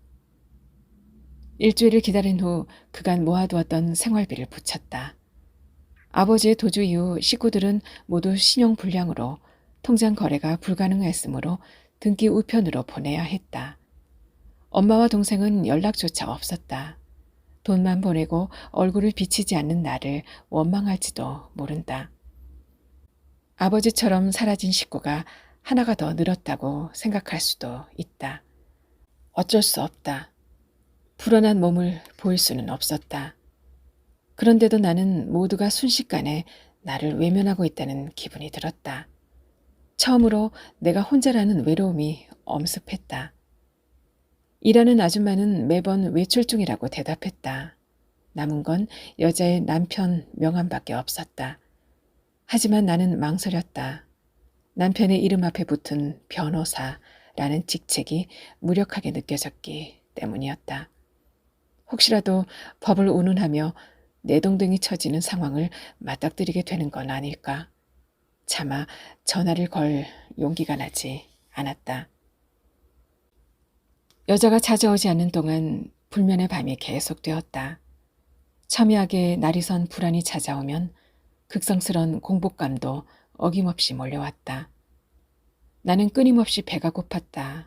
Speaker 1: 일주일을 기다린 후 그간 모아두었던 생활비를 붙였다. 아버지의 도주 이후 식구들은 모두 신용불량으로 통장 거래가 불가능했으므로 등기 우편으로 보내야 했다. 엄마와 동생은 연락조차 없었다. 돈만 보내고 얼굴을 비치지 않는 나를 원망할지도 모른다. 아버지처럼 사라진 식구가 하나가 더 늘었다고 생각할 수도 있다. 어쩔 수 없다. 불안한 몸을 보일 수는 없었다. 그런데도 나는 모두가 순식간에 나를 외면하고 있다는 기분이 들었다. 처음으로 내가 혼자라는 외로움이 엄습했다. 일하는 아줌마는 매번 외출 중이라고 대답했다. 남은 건 여자의 남편 명함밖에 없었다. 하지만 나는 망설였다. 남편의 이름 앞에 붙은 변호사라는 직책이 무력하게 느껴졌기 때문이었다. 혹시라도 법을 운운하며 내동댕이 쳐지는 상황을 맞닥뜨리게 되는 건 아닐까. 차마 전화를 걸 용기가 나지 않았다. 여자가 찾아오지 않는 동안 불면의 밤이 계속되었다. 첨예하게 날이 선 불안이 찾아오면 극성스러운 공복감도 어김없이 몰려왔다. 나는 끊임없이 배가 고팠다.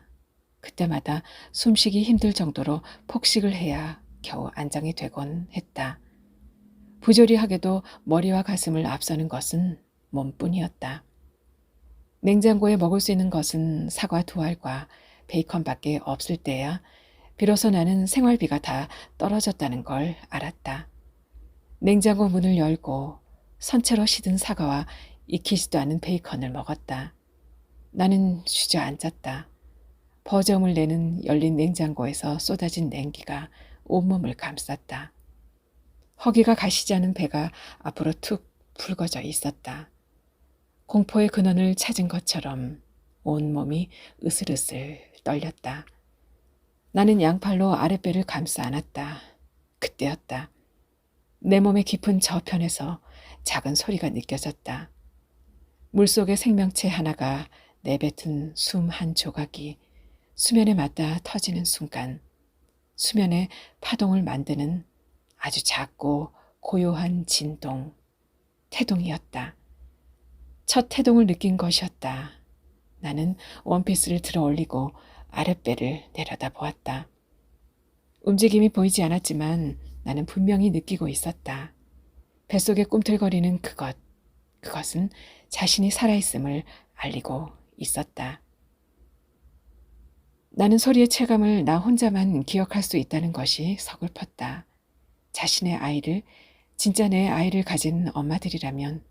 Speaker 1: 그때마다 숨쉬기 힘들 정도로 폭식을 해야 겨우 안정이 되곤 했다. 부조리하게도 머리와 가슴을 앞서는 것은 몸뿐이었다. 냉장고에 먹을 수 있는 것은 사과 2알과 베이컨밖에 없을 때야 비로소 나는 생활비가 다 떨어졌다는 걸 알았다. 냉장고 문을 열고 선체로 시든 사과와 익히지도 않은 베이컨을 먹었다. 나는 주저앉았다. 버저음을 내는 열린 냉장고에서 쏟아진 냉기가 온몸을 감쌌다. 허기가 가시지 않은 배가 앞으로 툭 붉어져 있었다. 공포의 근원을 찾은 것처럼 온몸이 으슬으슬 떨렸다. 나는 양팔로 아랫배를 감싸 안았다. 그때였다. 내 몸의 깊은 저편에서 작은 소리가 느껴졌다. 물속의 생명체 하나가 내뱉은 숨 한 조각이 수면에 맞닿아 터지는 순간 수면에 파동을 만드는 아주 작고 고요한 진동, 태동이었다. 첫 태동을 느낀 것이었다. 나는 원피스를 들어 올리고 아랫배를 내려다보았다. 움직임이 보이지 않았지만 나는 분명히 느끼고 있었다. 뱃속에 꿈틀거리는 그것은 자신이 살아있음을 알리고 있었다. 나는 소리의 체감을 나 혼자만 기억할 수 있다는 것이 서글펐다. 자신의 아이를, 진짜 내 아이를 가진 엄마들이라면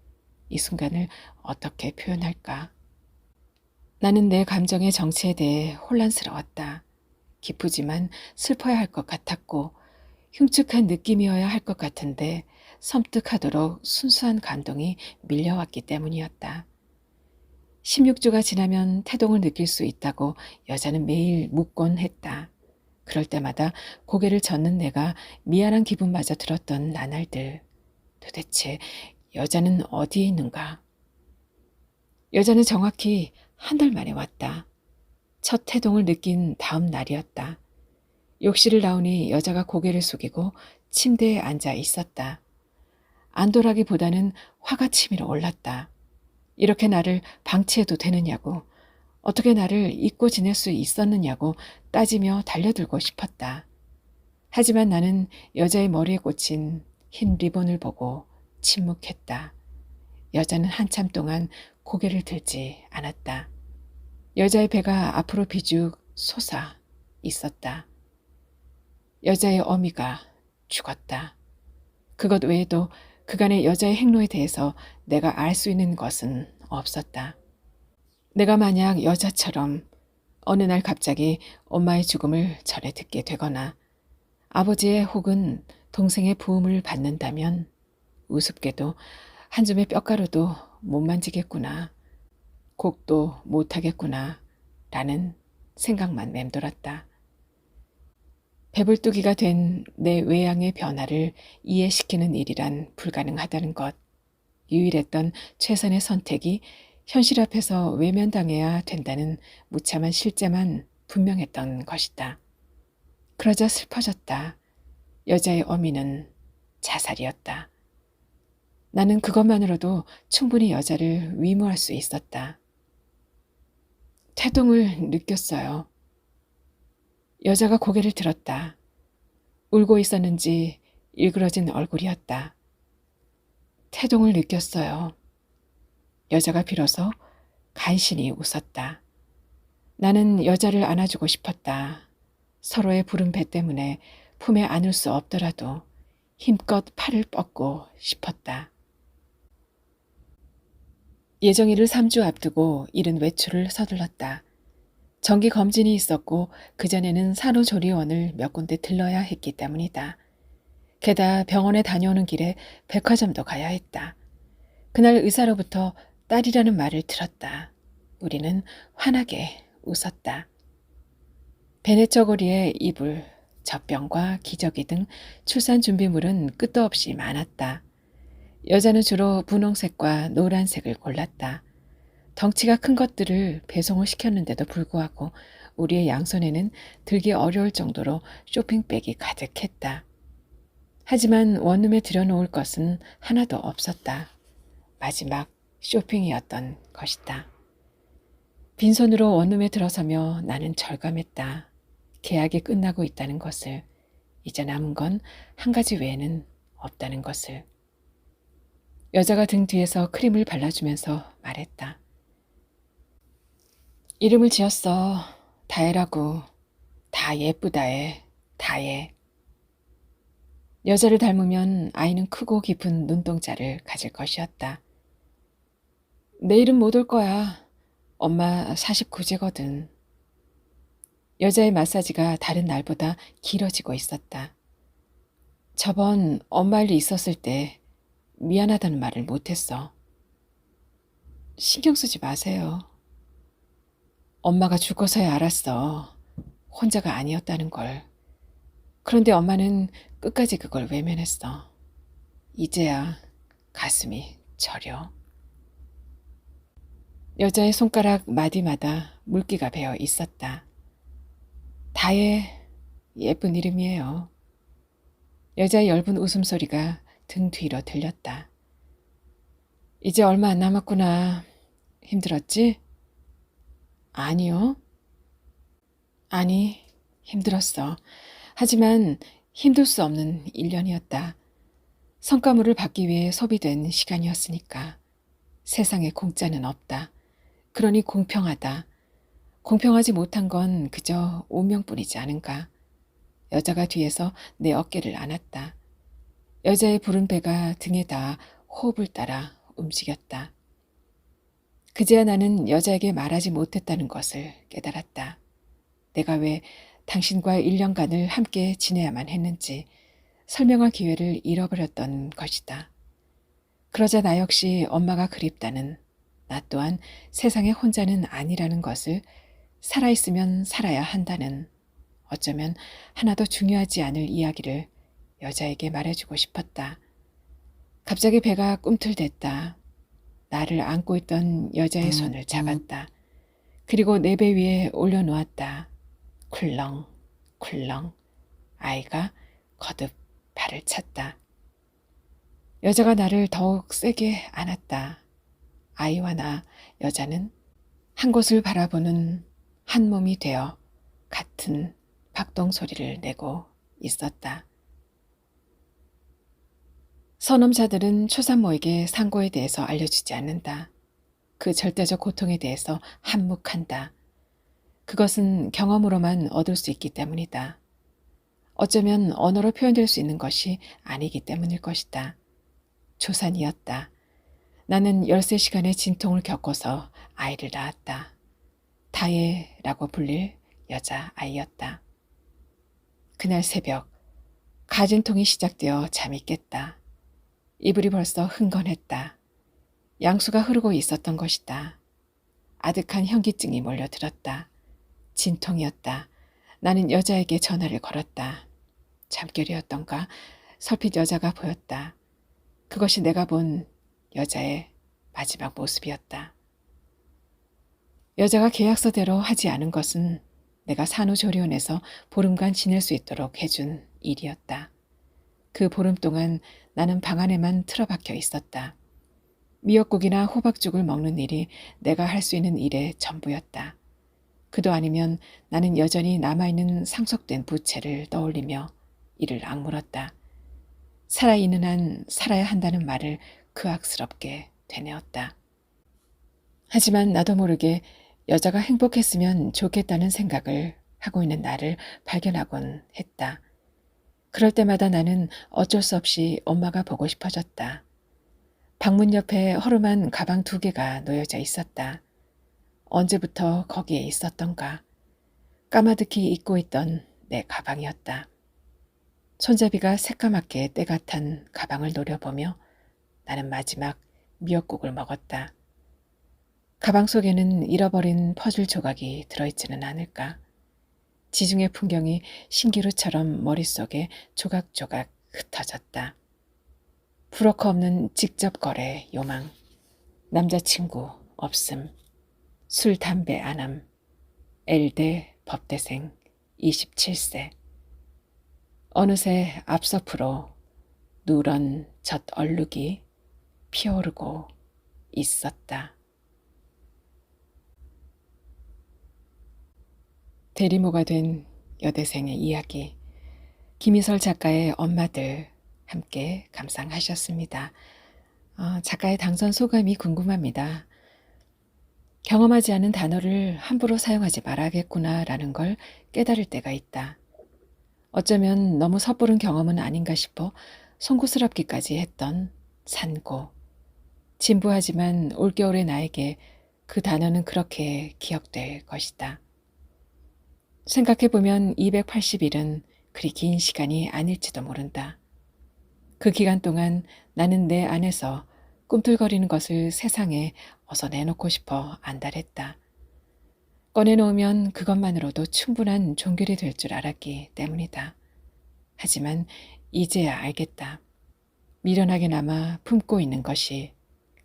Speaker 1: 이 순간을 어떻게 표현할까? 나는 내 감정의 정체에 대해 혼란스러웠다. 기쁘지만 슬퍼야 할 것 같았고 흉측한 느낌이어야 할 것 같은데 섬뜩하도록 순수한 감동이 밀려왔기 때문이었다. 16주가 지나면 태동을 느낄 수 있다고 여자는 매일 묻곤 했다. 그럴 때마다 고개를 젓는 내가 미안한 기분마저 들었던 나날들. 도대체 여자는 어디에 있는가? 여자는 정확히 한 달 만에 왔다. 첫 태동을 느낀 다음 날이었다. 욕실을 나오니 여자가 고개를 숙이고 침대에 앉아 있었다. 안도라기보다는 화가 치밀어 올랐다. 이렇게 나를 방치해도 되느냐고, 어떻게 나를 잊고 지낼 수 있었느냐고 따지며 달려들고 싶었다. 하지만 나는 여자의 머리에 꽂힌 흰 리본을 보고 침묵했다. 여자는 한참 동안 고개를 들지 않았다. 여자의 배가 앞으로 비죽 솟아 있었다. 여자의 어미가 죽었다. 그것 외에도 그간의 여자의 행로에 대해서 내가 알 수 있는 것은 없었다. 내가 만약 여자처럼 어느 날 갑자기 엄마의 죽음을 전해 듣게 되거나 아버지의 혹은 동생의 부음을 받는다면 우습게도 한 줌의 뼈가루도 못 만지겠구나. 곡도 못하겠구나. 라는 생각만 맴돌았다. 배불뚝이가 된 내 외양의 변화를 이해시키는 일이란 불가능하다는 것. 유일했던 최선의 선택이 현실 앞에서 외면당해야 된다는 무참한 실제만 분명했던 것이다. 그러자 슬퍼졌다. 여자의 어미는 자살이었다. 나는 그것만으로도 충분히 여자를 위무할 수 있었다. 태동을 느꼈어요. 여자가 고개를 들었다. 울고 있었는지 일그러진 얼굴이었다. 태동을 느꼈어요. 여자가 비로소 간신히 웃었다. 나는 여자를 안아주고 싶었다. 서로의 부른 배 때문에 품에 안을 수 없더라도 힘껏 팔을 뻗고 싶었다. 예정일을 3주 앞두고 이른 외출을 서둘렀다. 정기 검진이 있었고 그전에는 산후조리원을 몇 군데 들러야 했기 때문이다. 게다가 병원에 다녀오는 길에 백화점도 가야 했다. 그날 의사로부터 딸이라는 말을 들었다. 우리는 환하게 웃었다. 베네처거리에 이불, 젖병과 기저귀 등 출산 준비물은 끝도 없이 많았다. 여자는 주로 분홍색과 노란색을 골랐다. 덩치가 큰 것들을 배송을 시켰는데도 불구하고 우리의 양손에는 들기 어려울 정도로 쇼핑백이 가득했다. 하지만 원룸에 들여놓을 것은 하나도 없었다. 마지막 쇼핑이었던 것이다. 빈손으로 원룸에 들어서며 나는 절감했다. 계약이 끝나고 있다는 것을, 이제 남은 건 한 가지 외에는 없다는 것을. 여자가 등 뒤에서 크림을 발라주면서 말했다. 이름을 지었어. 다혜라고. 다 예쁘다해. 다혜. 여자를 닮으면 아이는 크고 깊은 눈동자를 가질 것이었다. 내일은 못 올 거야. 엄마 49제거든. 여자의 마사지가 다른 날보다 길어지고 있었다. 저번 엄마 일 있었을 때 미안하다는 말을 못했어. 신경 쓰지 마세요. 엄마가 죽어서야 알았어. 혼자가 아니었다는 걸. 그런데 엄마는 끝까지 그걸 외면했어. 이제야 가슴이 저려. 여자의 손가락 마디마다 물기가 배어 있었다. 다혜, 예쁜 이름이에요. 여자의 엷은 웃음소리가 등 뒤로 들렸다. 이제 얼마 안 남았구나. 힘들었지? 아니요. 아니, 힘들었어. 하지만 힘들 수 없는 1년이었다. 성과물을 받기 위해 소비된 시간이었으니까. 세상에 공짜는 없다. 그러니 공평하다. 공평하지 못한 건 그저 운명뿐이지 않은가. 여자가 뒤에서 내 어깨를 안았다. 여자의 부른 배가 등에 닿아 호흡을 따라 움직였다. 그제야 나는 여자에게 말하지 못했다는 것을 깨달았다. 내가 왜 당신과 1년간을 함께 지내야만 했는지 설명할 기회를 잃어버렸던 것이다. 그러자 나 역시 엄마가 그립다는, 나 또한 세상에 혼자는 아니라는 것을, 살아있으면 살아야 한다는, 어쩌면 하나도 중요하지 않을 이야기를 여자에게 말해주고 싶었다. 갑자기 배가 꿈틀댔다. 나를 안고 있던 여자의 손을 잡았다. 그리고 내 배 위에 올려놓았다. 쿨렁, 쿨렁. 아이가 거듭 발을 찼다. 여자가 나를 더욱 세게 안았다. 아이와 나, 여자는 한 곳을 바라보는 한 몸이 되어 같은 박동 소리를 내고 있었다. 선험자들은 초산모에게 상고에 대해서 알려주지 않는다. 그 절대적 고통에 대해서 한묵한다. 그것은 경험으로만 얻을 수 있기 때문이다. 어쩌면 언어로 표현될 수 있는 것이 아니기 때문일 것이다. 조산이었다. 나는 13시간의 진통을 겪어서 아이를 낳았다. 다혜라고 불릴 여자아이였다. 그날 새벽 가진통이 시작되어 잠이 깼다. 이불이 벌써 흥건했다. 양수가 흐르고 있었던 것이다. 아득한 현기증이 몰려들었다. 진통이었다. 나는 여자에게 전화를 걸었다. 잠결이었던가 설핏 여자가 보였다. 그것이 내가 본 여자의 마지막 모습이었다. 여자가 계약서대로 하지 않은 것은 내가 산후조리원에서 보름간 지낼 수 있도록 해준 일이었다. 그 보름 동안 나는 방 안에만 틀어박혀 있었다. 미역국이나 호박죽을 먹는 일이 내가 할 수 있는 일의 전부였다. 그도 아니면 나는 여전히 남아있는 상속된 부채를 떠올리며 이를 악물었다. 살아있는 한 살아야 한다는 말을 그악스럽게 되뇌었다. 하지만 나도 모르게 여자가 행복했으면 좋겠다는 생각을 하고 있는 나를 발견하곤 했다. 그럴 때마다 나는 어쩔 수 없이 엄마가 보고 싶어졌다. 방문 옆에 허름한 가방 2개가 놓여져 있었다. 언제부터 거기에 있었던가. 까마득히 잊고 있던 내 가방이었다. 손잡이가 새까맣게 때가 탄 가방을 노려보며 나는 마지막 미역국을 먹었다. 가방 속에는 잃어버린 퍼즐 조각이 들어있지는 않을까. 지중해 풍경이 신기루처럼 머릿속에 조각조각 흩어졌다. 브로커 없는 직접 거래 요망. 남자친구 없음. 술 담배 안함. L대 법대생 27세. 어느새 앞서프로 누런 젖 얼룩이 피어오르고 있었다. 대리모가 된 여대생의 이야기. 김희설 작가의 엄마들 함께 감상하셨습니다. 작가의 당선 소감이 궁금합니다. 경험하지 않은 단어를 함부로 사용하지 말아야겠구나라는 걸 깨달을 때가 있다. 어쩌면 너무 섣부른 경험은 아닌가 싶어 송구스럽기까지 했던 산고. 진부하지만 올겨울의 나에게 그 단어는 그렇게 기억될 것이다. 생각해보면 280일은 그리 긴 시간이 아닐지도 모른다. 그 기간 동안 나는 내 안에서 꿈틀거리는 것을 세상에 어서 내놓고 싶어 안달했다. 꺼내놓으면 그것만으로도 충분한 종결이 될 줄 알았기 때문이다. 하지만 이제야 알겠다. 미련하게나마 품고 있는 것이,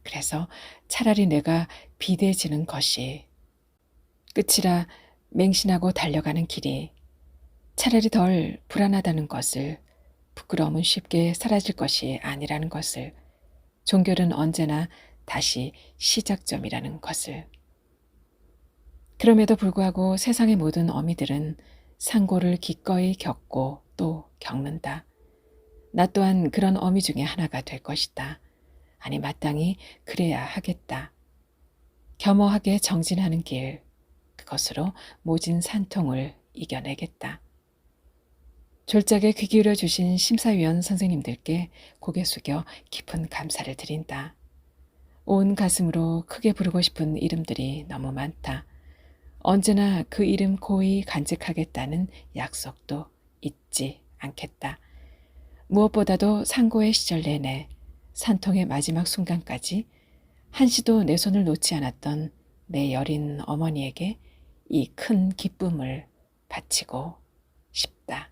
Speaker 1: 그래서 차라리 내가 비대해지는 것이 끝이라 맹신하고 달려가는 길이 차라리 덜 불안하다는 것을, 부끄러움은 쉽게 사라질 것이 아니라는 것을, 종결은 언제나 다시 시작점이라는 것을. 그럼에도 불구하고 세상의 모든 어미들은 상고를 기꺼이 겪고 또 겪는다. 나 또한 그런 어미 중에 하나가 될 것이다. 아니, 마땅히 그래야 하겠다. 겸허하게 정진하는 길, 그것으로 모진 산통을 이겨내겠다. 졸작에 귀 기울여 주신 심사위원 선생님들께 고개 숙여 깊은 감사를 드린다. 온 가슴으로 크게 부르고 싶은 이름들이 너무 많다. 언제나 그 이름 고이 간직하겠다는 약속도 잊지 않겠다. 무엇보다도 상고의 시절 내내 산통의 마지막 순간까지 한시도 내 손을 놓지 않았던 내 여린 어머니에게 이 큰 기쁨을 바치고 싶다.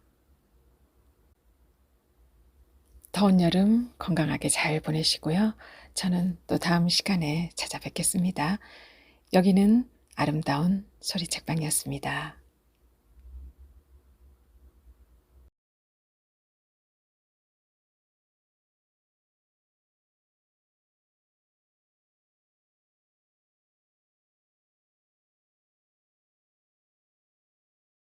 Speaker 1: 더운 여름 건강하게 잘 보내시고요. 저는 또 다음 시간에 찾아뵙겠습니다. 여기는 아름다운 소리책방이었습니다.